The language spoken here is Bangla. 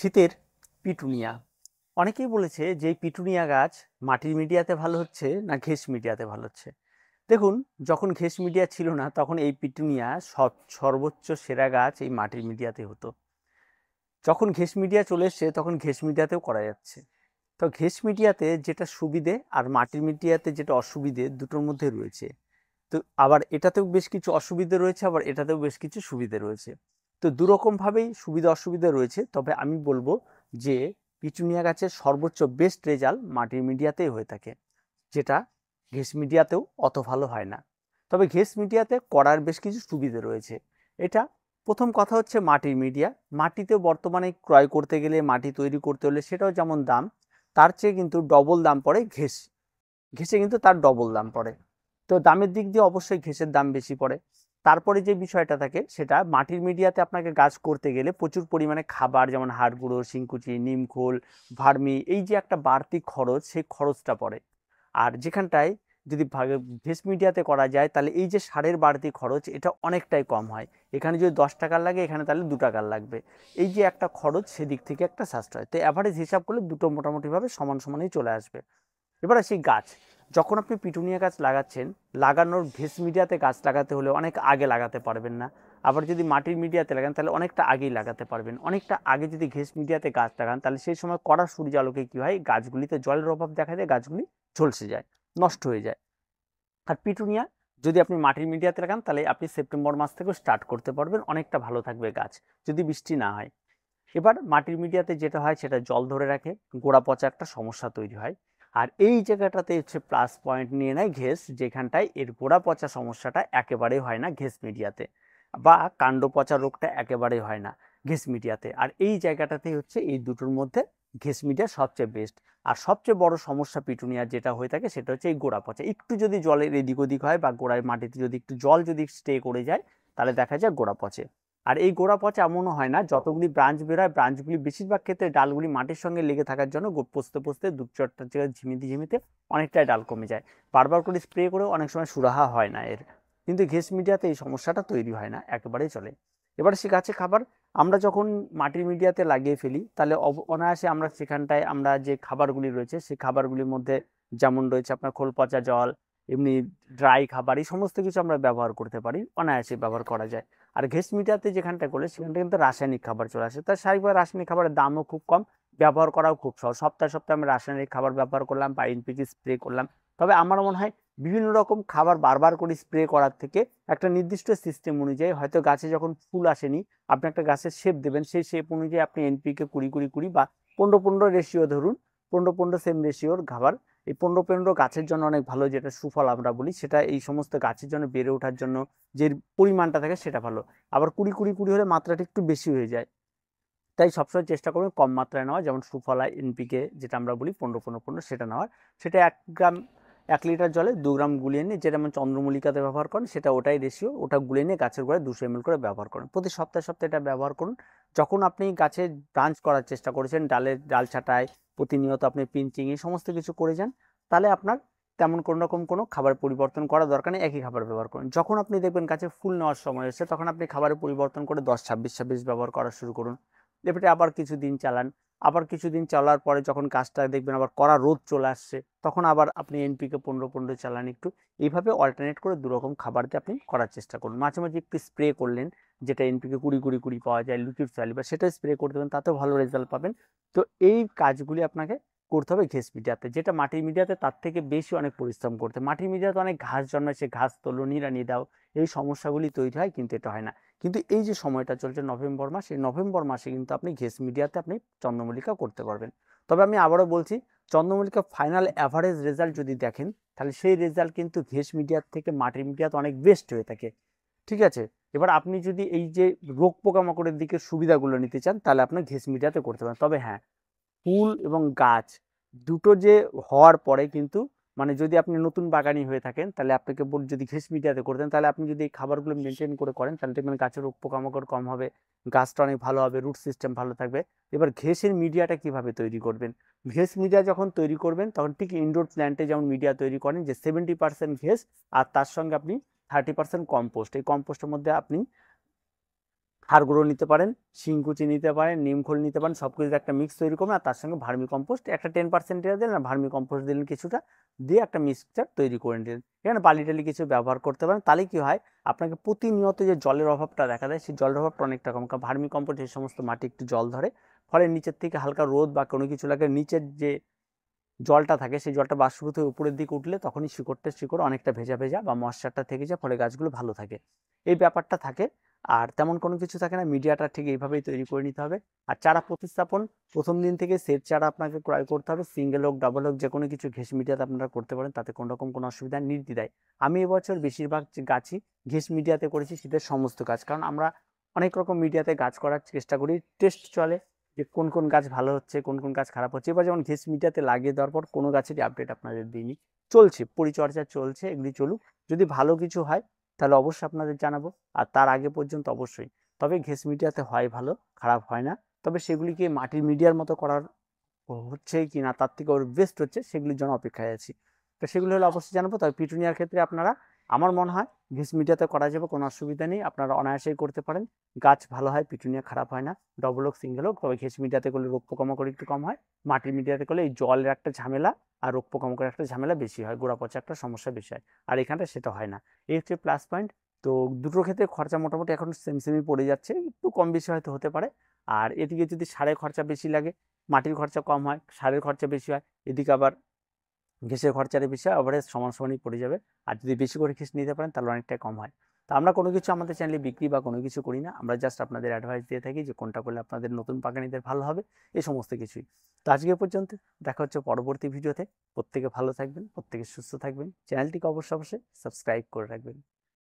শীতের পিটুনিয়া। অনেকেই বলেছে যে এই পিটুনিয়া গাছ মাটির মিডিয়াতে ভালো হচ্ছে না ঘেঁস মিডিয়াতে ভালো হচ্ছে। দেখুন, যখন ঘেঁস মিডিয়া ছিল না তখন এই পিটুনিয়া সর্বোচ্চ সেরা গাছ এই মাটির মিডিয়াতে হতো। যখন ঘেঁস মিডিয়া চলে এসছে তখন ঘেঁস মিডিয়াতেও করা যাচ্ছে। তো ঘেঁস মিডিয়াতে যেটা সুবিধে আর মাটির মিডিয়াতে যেটা অসুবিধে দুটোর মধ্যে রয়েছে। তো আবার এটাতেও বেশ কিছু অসুবিধে রয়েছে, আবার এটাতেও বেশ কিছু সুবিধে রয়েছে। তো দুরকমভাবেই সুবিধা অসুবিধা রয়েছে, তবে আমি বলবো যে পিটুনিয়া গাছের সর্বোচ্চ বেস্ট রেজাল্ট মাটির মিডিয়াতেই হয়ে থাকে, যেটা ঘেঁস মিডিয়াতেও অত ভালো হয় না। তবে ঘেঁস মিডিয়াতে করার বেশ কিছু সুবিধে রয়েছে। এটা প্রথম কথা হচ্ছে মাটির মিডিয়া। মাটিতে বর্তমানে ক্রয় করতে গেলে, মাটি তৈরি করতে হলে সেটাও যেমন দাম, তার চেয়ে কিন্তু ডবল দাম পড়ে ঘেঁষে কিন্তু তার ডবল দাম পড়ে। তো দামের দিক দিয়ে অবশ্যই ঘেঁষের দাম বেশি পড়ে। তারপরে যে বিষয়টা থাকে সেটা মাটির মিডিয়াতে আপনাকে গাছ করতে গেলে প্রচুর পরিমাণে খাবার, যেমন হাড় গুঁড়ো, শিংকুচি, নিমখোল, ভার্মি, এই যে একটা বাড়তি খরচ, সেই খরচটা পড়ে। আর যেখানটায় যদি ঘেঁস মিডিয়াতে করা যায় তাহলে এই যে সারের বাড়তি খরচ, এটা অনেকটাই কম হয়। এখানে যদি 10 টাকার লাগে, এখানে তাহলে 2 টাকার লাগবে। এই যে একটা খরচ, সেদিক থেকে একটা সাশ্রয়। তো অ্যাভারেজ হিসাব করলে দুটো মোটামুটিভাবে সমান সমানই চলে আসবে। এবার আসি গাছ। যখন আপনি পিটুনিয়া গাছ লাগাচ্ছেন, লাগানোর ঘেঁস মিডিয়াতে গাছ লাগাতে হলে অনেক আগে লাগাতে পারবেন না। আবার যদি মাটির মিডিয়াতে লাগান তাহলে অনেকটা আগেই লাগাতে পারবেন। অনেকটা আগে যদি ঘেঁস মিডিয়াতে গাছ লাগান তাহলে সেই সময় কড়া সূর্যালোকে কি হয়, গাছগুলিতে জলের অভাব দেখা যায়, গাছগুলি ঝলসে যায়, নষ্ট হয়ে যায়। আর পিটুনিয়া যদি আপনি মাটির মিডিয়াতে লাগান তাহলে আপনি সেপ্টেম্বর মাস থেকেও স্টার্ট করতে পারবেন, অনেকটা ভালো থাকবে গাছ, যদি বৃষ্টি না হয়। এবার মাটির মিডিয়াতে যেটা হয় সেটা জল ধরে রাখে, গোড়া পচা একটা সমস্যা তৈরি হয়। আর এই জায়গাটাতে হচ্ছে প্লাস পয়েন্ট নিয়ে নেয় ঘেঁস, যেখানটায় এর গোড়া পচা সমস্যাটা একেবারেই হয় না ঘেঁস মিডিয়াতে, বা কাণ্ড পচা রোগটা একেবারেই হয় না ঘেঁস মিডিয়াতে। আর এই জায়গাটাতেই হচ্ছে এই দুটোর মধ্যে ঘেঁস মিডিয়া সবচেয়ে বেস্ট। আর সবচেয়ে বড় সমস্যা পিটুনিয়ার যেটা হয়ে থাকে সেটা হচ্ছে এই গোড়া পচা। একটু যদি জলের এদিক ওদিক হয় বা গোড়ায় মাটিতে যদি একটু জল যদি স্টে করে যায়, তাহলে দেখা যায় গোড়া পচে। আর এই গোড়া পচা এমনও হয় না, যতগুলি ব্রাঞ্চ বেরোয় ব্রাঞ্চগুলি বেশিরভাগ ক্ষেত্রে ডালগুলি মাটির সঙ্গে লেগে থাকার জন্য পচতে পচতে দু চারটা জায়গায় ঝিমিতে ঝিমিতে অনেকটাই ডাল কমে যায়। বারবার করে স্প্রে করেও অনেক সময় সুরাহা হয় না এর। কিন্তু ঘেঁস মিডিয়াতে এই সমস্যাটা তৈরি হয় না, একেবারেই চলে। এবার সে গাছে খাবার আমরা যখন মাটির মিডিয়াতে লাগিয়ে ফেলি তাহলে অনায়াসে আমরা সেখানটায় আমরা যে খাবারগুলি রয়েছে সেই খাবারগুলির মধ্যে যেমন রয়েছে আপনার খোল পচা জল, এমনি ড্রাই খাবার, এই সমস্ত কিছু আমরা ব্যবহার করতে পারি, অনায়াসে ব্যবহার করা যায়। আর ঘেঁস মিডিয়াতে যেখানটা করলে সেখানটা কিন্তু রাসায়নিক খাবার চলে আসে, তার স্বাভাবিকভাবে রাসায়নিক খাবারের দামও খুব কম, ব্যবহার করাও খুব সহজ। সপ্তাহে সপ্তাহে আমরা রাসায়নিক খাবার ব্যবহার করলাম বা এনপিকে স্প্রে করলাম। তবে আমার মনে হয় বিভিন্ন রকম খাবার বারবার করে স্প্রে করার থেকে একটা নির্দিষ্ট সিস্টেম অনুযায়ী, হয়তো গাছে যখন ফুল আসেনি আপনি একটা গাছের শেপ দেবেন, সেই শেপ অনুযায়ী আপনি এনপিকে 20-20-20 বা 15-15 রেশিও ধরুন, 15-15 সেম রেশিওর খাবার। এই 15-15 গাছের জন্য অনেক ভালো, যেটা সুফল আমরা বলি, সেটা এই সমস্ত গাছের জন্য বেড়ে ওঠার জন্য যে পরিমাণটা থাকে সেটা ভালো। আবার 20-20-20 হলে মাত্রাটা একটু বেশি হয়ে যায়, তাই সবসময় চেষ্টা করবেন কম মাত্রায় নেওয়া, যেমন সুফলা এনপিকে যেটা আমরা বলি 15-15-15 সেটা নেওয়ার। সেটা 1 গ্রাম 1 লিটার জলে 2 গ্রাম গুলিয়ে নিয়ে, যেটা যেমন চন্দ্রমল্লিকাতে ব্যবহার করেন সেটা ওটাই রেশিও, ওটা গুলিয়ে নিয়ে গাছের গোড়ায় 200 ml করে ব্যবহার করেন। প্রতি সপ্তাহে সপ্তাহে এটা ব্যবহার করুন। যখন আপনি গাছে ব্রাঞ্চ করার চেষ্টা করেছেন, ডাল ছাঁটাই, প্রতিনিয়ত আপনি পিঞ্চিং, এই সমস্ত কিছু করে যান, তাহলে আপনার তেমন কোনো রকম কোনো খাবার পরিবর্তন করার দরকার নেই, একই খাবার ব্যবহার করুন। যখন আপনি দেখবেন গাছে ফুল নেওয়ার সময় এসে, তখন আপনি খাবারের পরিবর্তন করে 10-26-26 ব্যবহার করা শুরু করুন। এবারে আবার কিছুদিন চালান, আবার কিছুদিন চলার পরে যখন গাছটা দেখবেন আবার কড়া রোদ চলে আসছে, তখন আবার আপনি এনপিকে 15-15 চালান একটু। এইভাবে অল্টারনেট করে দুরকম খাবার দিয়ে আপনি করার চেষ্টা করুন। মাঝে মাঝে একটু স্প্রে করলেন, যেটা এনপিকে 20-20-20 পাওয়া যায় লিকুইড সয়েল, বা সেটা স্প্রে করে দেবেন, তাতেও ভালো রেজাল্ট পাবেন। তো এই কাজগুলি আপনাকে করতে হবে ঘেঁস মিডিয়াতে, যেটা মাটির মিডিয়াতে তার থেকে বেশি অনেক পরিশ্রম করতে। মাটির মিডিয়াতে অনেক ঘাস জন্মায়, সে ঘাস তোলো, নিড়ানি দাও, এই সমস্যাগুলি তৈরি হয়, কিন্তু এটা হয় না। কিন্তু এই যে সময়টা চলছে নভেম্বর মাস, এই নভেম্বর মাসে কিন্তু আপনি ঘেঁস মিডিয়াতে আপনি চন্দ্রমল্লিকা করতে পারবেন। তবে আমি আবারও বলছি, চন্দ্রমল্লিকা ফাইনাল অ্যাভারেজ রেজাল্ট যদি দেখেন তাহলে সেই রেজাল্ট কিন্তু ঘেঁস মিডিয়ার থেকে মাটির মিডিয়াতে অনেক বেস্ট হয়ে থাকে। ঠিক আছে? এবার আপনি যদি এই যে রোগ পোকামাকড়ের দিকে সুবিধাগুলো নিতে চান তাহলে আপনার ঘেঁস মিডিয়াতে করতে পারেন। তবে হ্যাঁ, ফুল এবং গাছ দুটো যে হওয়ার পরে কিন্তু, মানে যদি আপনি নতুন বাগানি হয়ে থাকেন তাহলে আপনাকে যদি ঘেঁস মিডিয়াতে করতেন, তাহলে আপনি যদি এই খাবারগুলো মেনটেন করে করেন তাহলে দেখবেন গাছের রোগ পোকামাকড় কম হবে, গাছটা অনেক ভালো হবে, রুট সিস্টেম ভালো থাকবে। এবার ঘেঁসের মিডিয়াটা কিভাবে তৈরি করবেন? ঘেঁস মিডিয়া যখন তৈরি করবেন তখন ঠিক ইনডোর প্ল্যান্টে যেমন মিডিয়া তৈরি করেন, যে 70% ঘেঁস আর তার সঙ্গে আপনি 30% কম্পোস্ট, এই কম্পোস্টের মধ্যে আপনি হাড় গুঁড়ো নিতে পারেন, শিংকুচি নিতে পারেন, নিমখোল নিতে পারেন, সব কিছু একটা মিক্স তৈরি করবেন আর তার সঙ্গে ভার্মি কম্পোস্ট একটা 10% দিলেন আর ভার্মি কম্পোস্ট দিলেন কিছুটা, দিয়ে একটা মিক্সচার তৈরি করে নিলেন। এখানে বালি টালি কিছু ব্যবহার করতে পারেন, তাহলে কি হয় আপনাকে প্রতিনিয়ত যে জলের অভাবটা দেখা দেয় সেই জলের অভাবটা অনেকটা কম, কারণ ভার্মি কম্পোস্ট এই সমস্ত মাটি একটু জল ধরে, ফলে নিচের থেকে হালকা রোদ বা কোনো কিছু লাগে, নিচের যে জলটা থাকে সেই জলটা বাষ্পীভূত হয়ে উপরের দিকে উঠলে তখনই শিকড় অনেকটা ভেজা ভেজা বা ময়েশ্চারটা থেকে যায়, ফলে গাছগুলো ভালো থাকে, এই ব্যাপারটা থাকে। আর তেমন কোনো কিছু থাকে না, মিডিয়াটা ঠিক এইভাবেই তৈরি করে নিতে হবে। আর চারা প্রতিস্থাপন প্রথম দিন থেকে সেট চারা আপনাকে ক্রয় করতে হবে, সিঙ্গেল হোক ডাবল হোক যে কোনো কিছু ঘেঁষ মিডিয়াতে আপনারা করতে পারেন, তাতে কোনো রকম কোনো অসুবিধা নির্দ্বিধায়। আমি এবছর বেশিরভাগ গাছই ঘেঁষ মিডিয়াতে করেছি শীতের সমস্ত গাছ, কারণ আমরা অনেক রকম মিডিয়াতে গাছ করার চেষ্টা করি, টেস্ট চলে যে কোন কোন গাছ ভালো হচ্ছে কোন কোন গাছ খারাপ হচ্ছে। এবার যেমন ঘেঁষ মিডিয়াতে লাগিয়ে দেওয়ার পর কোনো গাছেরই আপডেট আপনাদের দিইনি, চলছে পরিচর্যা চলছে, এগুলি চলুক, যদি ভালো কিছু হয় তাহলে অবশ্যই আপনাদের জানাবো, আর তার আগে পর্যন্ত অবশ্যই। তবে ঘেঁষ মিডিয়াতে হয় ভালো, খারাপ হয় না, তবে সেগুলিকে মাটির মিডিয়ার মতো করার হচ্ছে কি না তার থেকে ওর বেস্ট হচ্ছে সেগুলির জন্য অপেক্ষায় আছি, তো সেগুলো হলে অবশ্যই জানাবো। তবে পিটুনিয়ার ক্ষেত্রে আপনারা আমার মনে হয় ঘেঁষ মিডিয়াতে করা যাবে, কোনো অসুবিধা নেই, আপনারা অনায়াসেই করতে পারেন, গাছ ভালো হয়, পিটুনিয়া খারাপ হয় না, ডবল হোক সিঙ্গেল হোক। তবে ঘেঁষ মিডিয়াতে করলে রোগ পোকামাকড় একটু কম হয়, মাটির মিডিয়াতে করলে এই জলের একটা ঝামেলা আর রোগ পোকামাকড়ের একটা ঝামেলা বেশি হয়, গোড়া পচা একটা সমস্যা বেশি হয়, আর এখানটা সেটা হয় না, এই হচ্ছে প্লাস পয়েন্ট। তো দুটোর ক্ষেত্রে খরচা মোটামুটি এখন সেমই পড়ে যাচ্ছে, একটু কম বেশি হয়তো হতে পারে। আর এদিকে যদি সারের খরচা বেশি লাগে, মাটির খরচা কম হয়, সারের খরচা বেশি হয়, এদিকে আবার ঘেঁষের খরচার বিষয় অ্যাভারেজ সমান সমানই পড়ে যাবে। আর যদি বেশি করে ঘেঁষ নিতে পারেন তাহলে অনেকটাই কম হয়। তো আমরা কোনো কিছু আমাদের চ্যানেলে বিক্রি বা কোনো কিছু করি না, আমরা জাস্ট আপনাদের অ্যাডভাইস দিয়ে থাকি যে কোনটা করলে আপনাদের নতুন বাগানীদের ভালো হবে, এই সমস্ত কিছুই। তো আজকে পর্যন্ত, দেখা হচ্ছে পরবর্তী ভিডিওতে। প্রত্যেকে ভালো থাকবেন, প্রত্যেকে সুস্থ থাকবেন, চ্যানেলটিকে অবশ্যই সাবস্ক্রাইব করে রাখবেন।